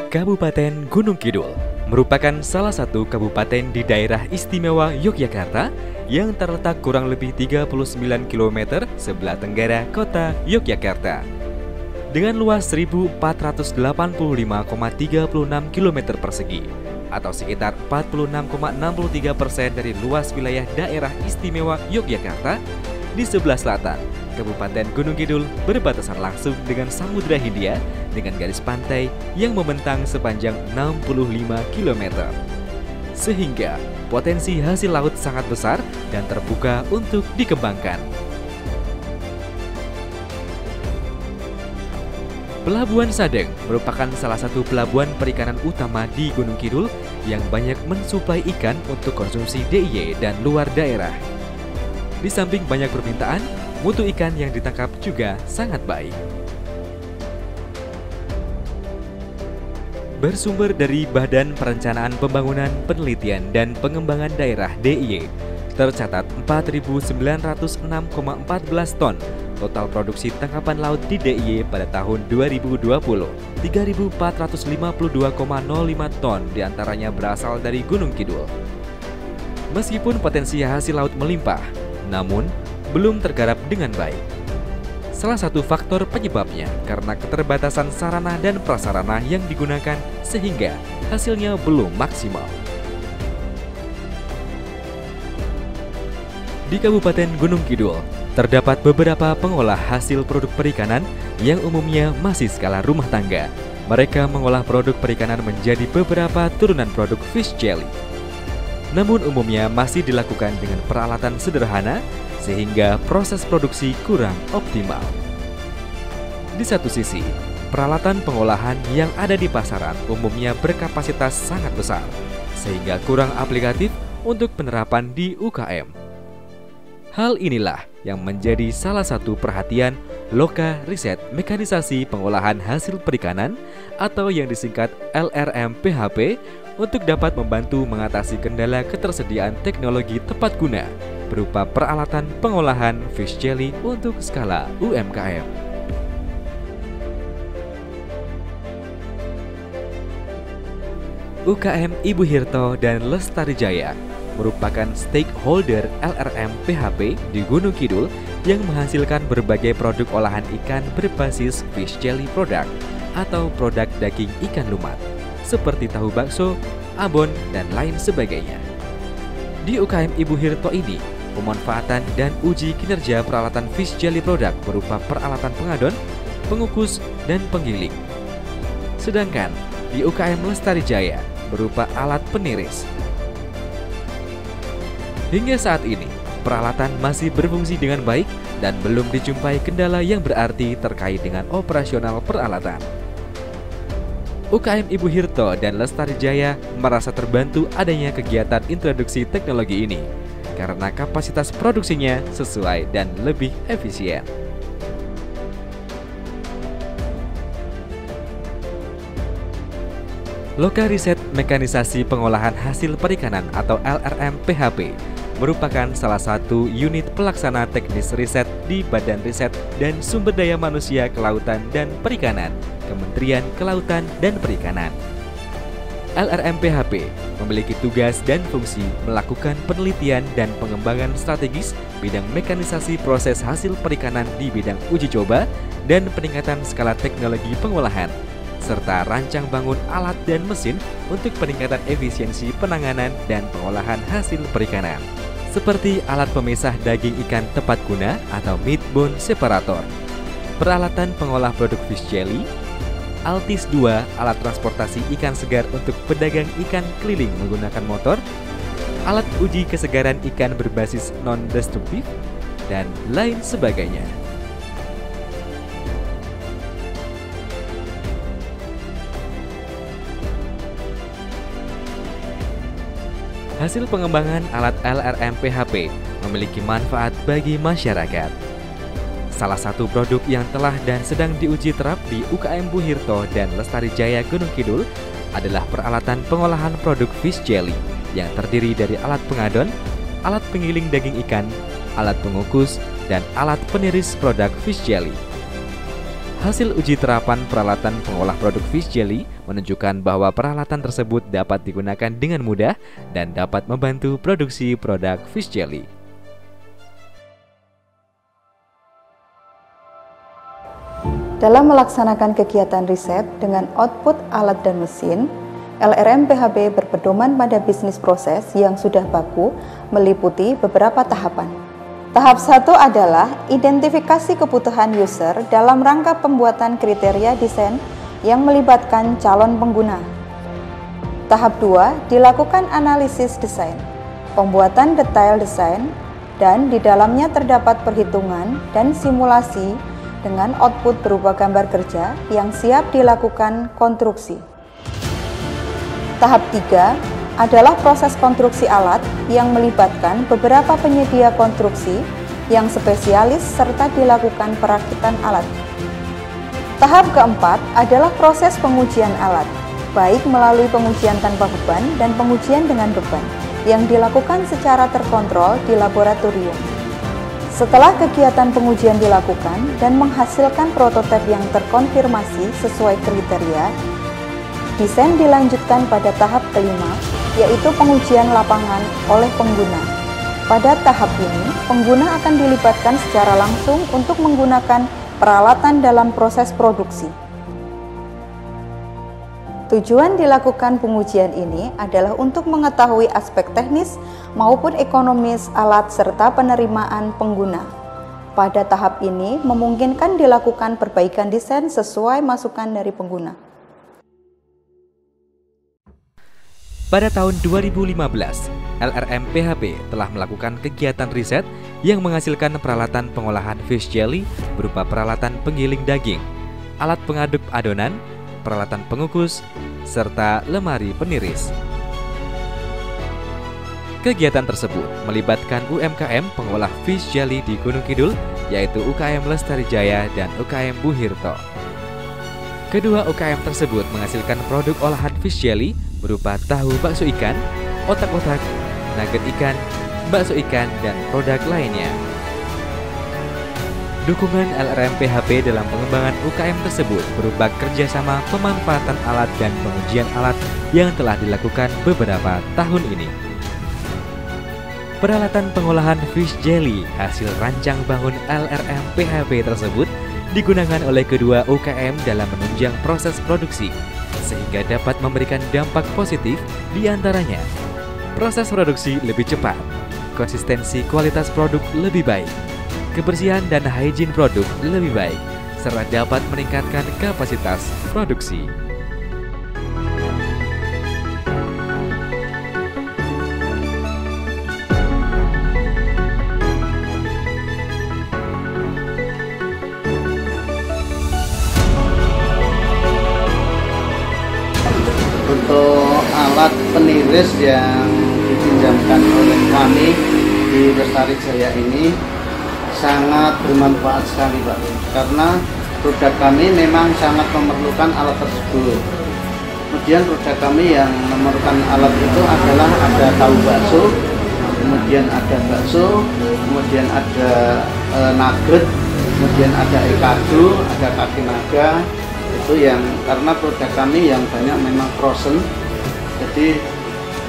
Kabupaten Gunung Kidul merupakan salah satu kabupaten di daerah istimewa Yogyakarta yang terletak kurang lebih 39 km sebelah tenggara kota Yogyakarta. Dengan luas 1485,36 km persegi atau sekitar 46,63% dari luas wilayah daerah istimewa Yogyakarta, di sebelah selatan, Kabupaten Gunung Kidul berbatasan langsung dengan Samudra Hindia dengan garis pantai yang membentang sepanjang 65 km. Sehingga potensi hasil laut sangat besar dan terbuka untuk dikembangkan. Pelabuhan Sadeng merupakan salah satu pelabuhan perikanan utama di Gunung Kidul yang banyak mensuplai ikan untuk konsumsi DIY dan luar daerah. Di samping banyak permintaan, mutu ikan yang ditangkap juga sangat baik. Bersumber dari Badan Perencanaan Pembangunan Penelitian dan Pengembangan Daerah DIY, tercatat 4.906,14 ton total produksi tangkapan laut di DIY pada tahun 2020. 3.452,05 ton diantaranya berasal dari Gunung Kidul. Meskipun potensi hasil laut melimpah, namun belum tergarap dengan baik. Salah satu faktor penyebabnya karena keterbatasan sarana dan prasarana yang digunakan sehingga hasilnya belum maksimal. Di Kabupaten Gunung Kidul, terdapat beberapa pengolah hasil produk perikanan yang umumnya masih skala rumah tangga. Mereka mengolah produk perikanan menjadi beberapa turunan produk fish jelly. Namun umumnya masih dilakukan dengan peralatan sederhana sehingga proses produksi kurang optimal. Di satu sisi, peralatan pengolahan yang ada di pasaran umumnya berkapasitas sangat besar sehingga kurang aplikatif untuk penerapan di UKM. Hal inilah yang menjadi salah satu perhatian Loka Riset Mekanisasi Pengolahan Hasil Perikanan atau yang disingkat LRM PHP untuk dapat membantu mengatasi kendala ketersediaan teknologi tepat guna berupa peralatan pengolahan fish jelly untuk skala UMKM. UKM Ibu Hirto dan Lestari Jaya merupakan stakeholder LRM PHP di Gunung Kidul yang menghasilkan berbagai produk olahan ikan berbasis fish jelly product atau produk daging ikan lumat seperti tahu bakso, abon, dan lain sebagainya. Di UKM Ibu Hirto ini, pemanfaatan dan uji kinerja peralatan fish jelly product berupa peralatan pengadon, pengukus, dan penggiling. Sedangkan di UKM Lestari Jaya berupa alat peniris. Hingga saat ini, peralatan masih berfungsi dengan baik dan belum dijumpai kendala yang berarti terkait dengan operasional peralatan. UKM Ibu Hirto dan Lestari Jaya merasa terbantu adanya kegiatan introduksi teknologi ini karena kapasitas produksinya sesuai dan lebih efisien. Loka Riset Mekanisasi Pengolahan Hasil Perikanan atau LRM PHP merupakan salah satu unit pelaksana teknis riset di Badan Riset dan Sumber Daya Manusia Kelautan dan Perikanan, Kementerian Kelautan dan Perikanan. LRM PHP memiliki tugas dan fungsi melakukan penelitian dan pengembangan strategis bidang mekanisasi proses hasil perikanan di bidang uji coba dan peningkatan skala teknologi pengolahan, serta rancang bangun alat dan mesin untuk peningkatan efisiensi penanganan dan pengolahan hasil perikanan, seperti alat pemisah daging ikan tepat guna atau meat bone separator, peralatan pengolah produk fish jelly, Altis 2 alat transportasi ikan segar untuk pedagang ikan keliling menggunakan motor, alat uji kesegaran ikan berbasis non-destruktif, dan lain sebagainya. Hasil pengembangan alat LRM PHP memiliki manfaat bagi masyarakat. Salah satu produk yang telah dan sedang diuji terap di UKM Bu Hirto dan Lestari Jaya Gunung Kidul adalah peralatan pengolahan produk fish jelly yang terdiri dari alat pengadon, alat penggiling daging ikan, alat pengukus, dan alat peniris produk fish jelly. Hasil uji terapan peralatan pengolah produk fish jelly menunjukkan bahwa peralatan tersebut dapat digunakan dengan mudah dan dapat membantu produksi produk fish jelly. Dalam melaksanakan kegiatan riset dengan output alat dan mesin, LRM PHB berpedoman pada bisnis proses yang sudah baku meliputi beberapa tahapan. Tahap 1 adalah identifikasi kebutuhan user dalam rangka pembuatan kriteria desain yang melibatkan calon pengguna. Tahap 2 dilakukan analisis desain, pembuatan detail desain, dan di dalamnya terdapat perhitungan dan simulasi dengan output berupa gambar kerja yang siap dilakukan konstruksi. Tahap 3 adalah proses konstruksi alat yang melibatkan beberapa penyedia konstruksi yang spesialis serta dilakukan perakitan alat. Tahap keempat adalah proses pengujian alat, baik melalui pengujian tanpa beban dan pengujian dengan beban, yang dilakukan secara terkontrol di laboratorium. Setelah kegiatan pengujian dilakukan dan menghasilkan prototipe yang terkonfirmasi sesuai kriteria, desain dilanjutkan pada tahap kelima, yaitu pengujian lapangan oleh pengguna. Pada tahap ini, pengguna akan dilibatkan secara langsung untuk menggunakan peralatan dalam proses produksi. Tujuan dilakukan pengujian ini adalah untuk mengetahui aspek teknis maupun ekonomis alat serta penerimaan pengguna. Pada tahap ini, memungkinkan dilakukan perbaikan desain sesuai masukan dari pengguna. Pada tahun 2015, LRM PHB telah melakukan kegiatan riset yang menghasilkan peralatan pengolahan fish jelly berupa peralatan penggiling daging, alat pengaduk adonan, peralatan pengukus, serta lemari peniris. Kegiatan tersebut melibatkan UMKM pengolah fish jelly di Gunung Kidul, yaitu UKM Lestari Jaya dan UKM Buhirto. Kedua UKM tersebut menghasilkan produk olahan fish jelly berupa tahu bakso ikan, otak-otak, nugget ikan, bakso ikan, dan produk lainnya. Dukungan LRM PHB dalam pengembangan UKM tersebut berupa kerjasama pemanfaatan alat dan pengujian alat yang telah dilakukan beberapa tahun ini. Peralatan pengolahan fish jelly hasil rancang bangun LRM PHB tersebut digunakan oleh kedua UKM dalam menunjang proses produksi, sehingga dapat memberikan dampak positif di antaranya. Proses produksi lebih cepat, konsistensi kualitas produk lebih baik, kebersihan dan hygiene produk lebih baik, serta dapat meningkatkan kapasitas produksi. Untuk alat peniris yang dipinjamkan oleh kami di Lestari Jaya ini sangat bermanfaat sekali Pak, karena produk kami memang sangat memerlukan alat tersebut. Kemudian produk kami yang memerlukan alat itu adalah ada tahu bakso, kemudian ada bakso, kemudian ada nugget, kemudian ada ikadu, ada kaki naga. Itu yang karena produk kami yang banyak memang frozen, jadi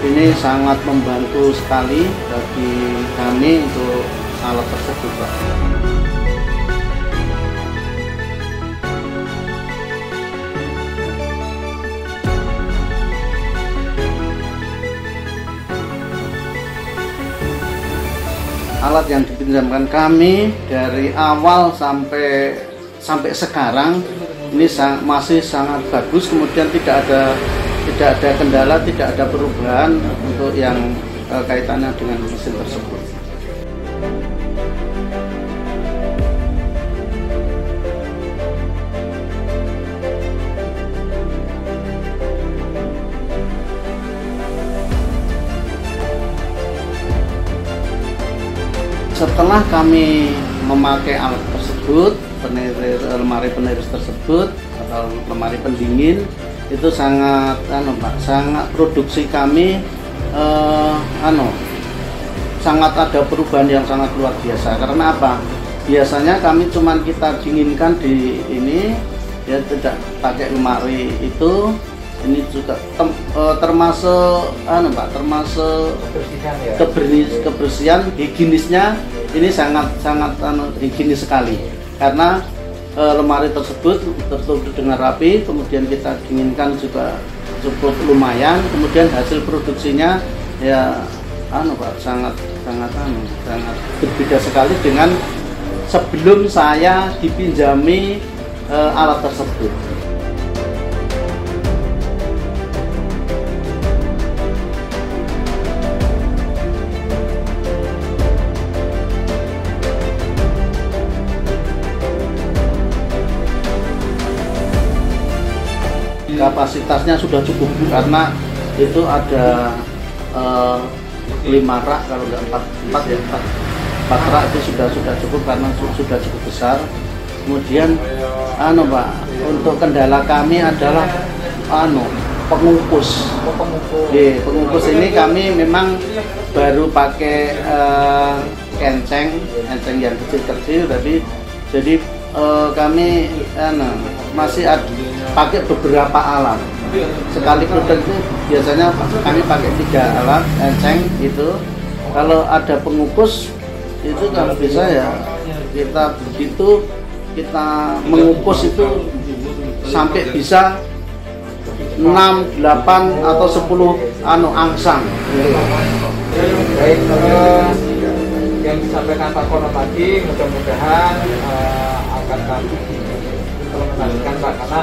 ini sangat membantu sekali bagi kami untuk alat tersebut Pak. Alat yang dipinjamkan kami dari awal sampai sekarang ini masih sangat bagus, kemudian tidak ada kendala, tidak ada perubahan untuk yang kaitannya dengan mesin tersebut. Setelah kami memakai alat tersebut, lemari peniris tersebut atau lemari pendingin, itu sangat sangat produksi kami sangat ada perubahan yang sangat luar biasa. Karena apa? biasanya kami cuman kita dinginkan di ini, ya tidak pakai lemari itu. Ini juga termasuk termasuk kebersihan, higienisnya ini sangat higienis sekali, karena lemari tersebut tertutup dengan rapi, kemudian kita dinginkan juga cukup lumayan, kemudian hasil produksinya ya sangat berbeda sekali dengan sebelum saya dipinjami alat tersebut. Kapasitasnya sudah cukup karena itu ada 5 rak, kalau nggak 4 rak itu sudah cukup karena sudah cukup besar. Kemudian Pak, untuk kendala kami adalah pengukus. Pengukus ini kami memang baru pakai kenceng yang kecil-kecil, tapi jadi kami masih pakai beberapa alat. Sekali produk itu biasanya kami pakai 3 alat enceng itu. Kalau ada pengukus itu kalau bisa ya kita mengukus itu sampai bisa 6, 8 atau 10 angsang. Baik, yang disampaikan Pak Kono tadi mudah-mudahan akan kami implementasikan, Pak, karena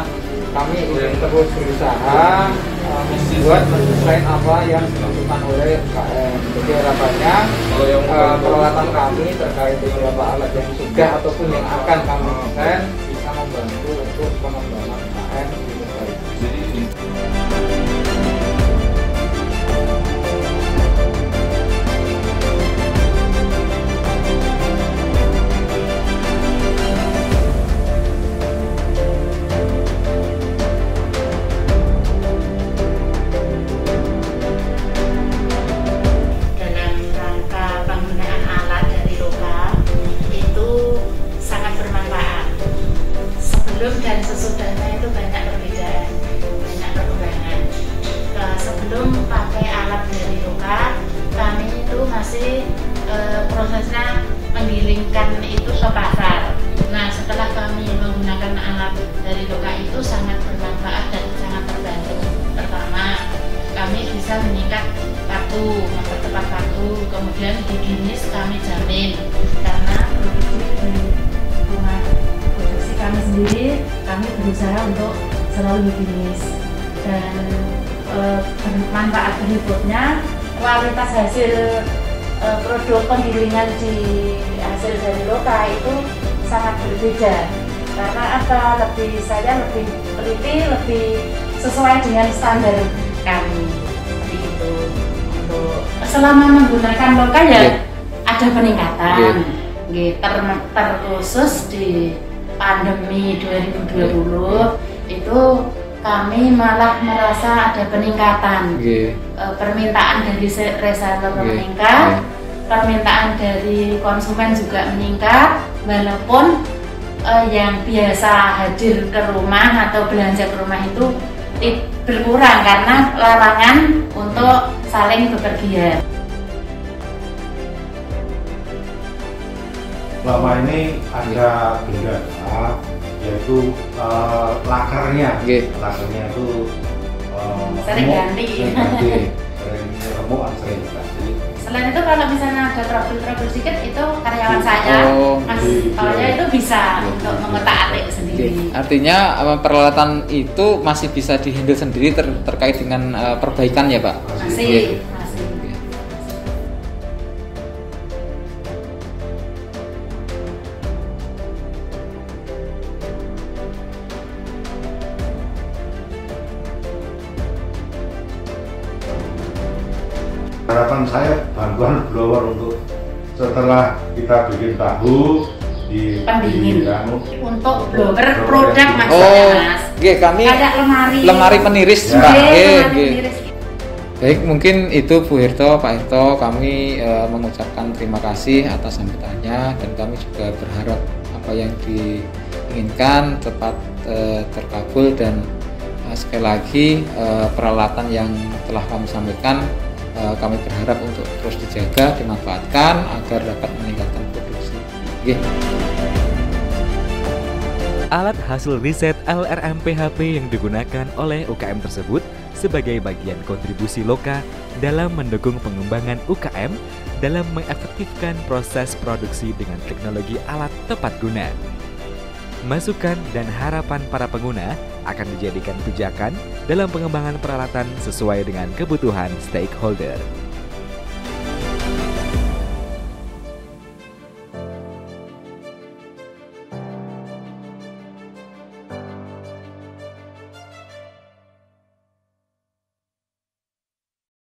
kami ingin terus berusaha membuat desain apa yang dilakukan oleh UKM. Jadi harapannya peralatan kami terkait beberapa alat yang sudah ataupun yang akan kami desain bisa membantu untuk pengembangan UKM di Lestari. Dan sesudahnya itu banyak perbedaan, banyak perkembangan. Sebelum pakai alat dari Loka, kami itu masih prosesnya menggilingkan itu ke pasar. Nah, setelah kami menggunakan alat dari Loka itu sangat bermanfaat dan sangat terbantu. Pertama, kami bisa menyikat waktu, mempercepat waktu, kemudian higienis kami jamin karena kami sendiri, kami berusaha untuk selalu higienis dan manfaat berikutnya kualitas hasil produk penggilingan di hasil dari Loka itu sangat berbeda karena saya lebih teliti, lebih sesuai dengan standar kami. Seperti itu. Untuk selama menggunakan Loka ya ada peningkatan, terkhusus di pandemi 2020 itu kami malah merasa ada peningkatan. Permintaan dari reseller meningkat, permintaan dari konsumen juga meningkat, walaupun yang biasa hadir ke rumah atau belanja ke rumah itu berkurang karena larangan untuk saling bepergian. Selama ini ada kendala yaitu lakernya, lakernya itu sering ganti, sering remuk, sering ganti. Selain itu kalau misalnya ada trouble sedikit itu karyawan saya, Mas Tolnya itu bisa untuk mengotak-atik sendiri. Artinya peralatan itu masih bisa dihandle sendiri terkait dengan perbaikan ya, Pak? Masih. Harapan saya bantuan blower untuk setelah kita bikin tahu di pendingin untuk blower produk maksudnya Mas. Kami kayak lemari peniris, Mbak. Baik, mungkin itu Bu Hirto, Pak Hirto, kami mengucapkan terima kasih atas sambutannya, dan kami juga berharap apa yang diinginkan tepat terkabul, dan sekali lagi peralatan yang telah kami sampaikan kami berharap untuk terus dijaga, dimanfaatkan agar dapat meningkatkan produksi. Alat hasil riset LRM PHP yang digunakan oleh UKM tersebut sebagai bagian kontribusi Loka dalam mendukung pengembangan UKM dalam mengefektifkan proses produksi dengan teknologi alat tepat guna. Masukan dan harapan para pengguna akan dijadikan pijakan dalam pengembangan peralatan sesuai dengan kebutuhan stakeholder.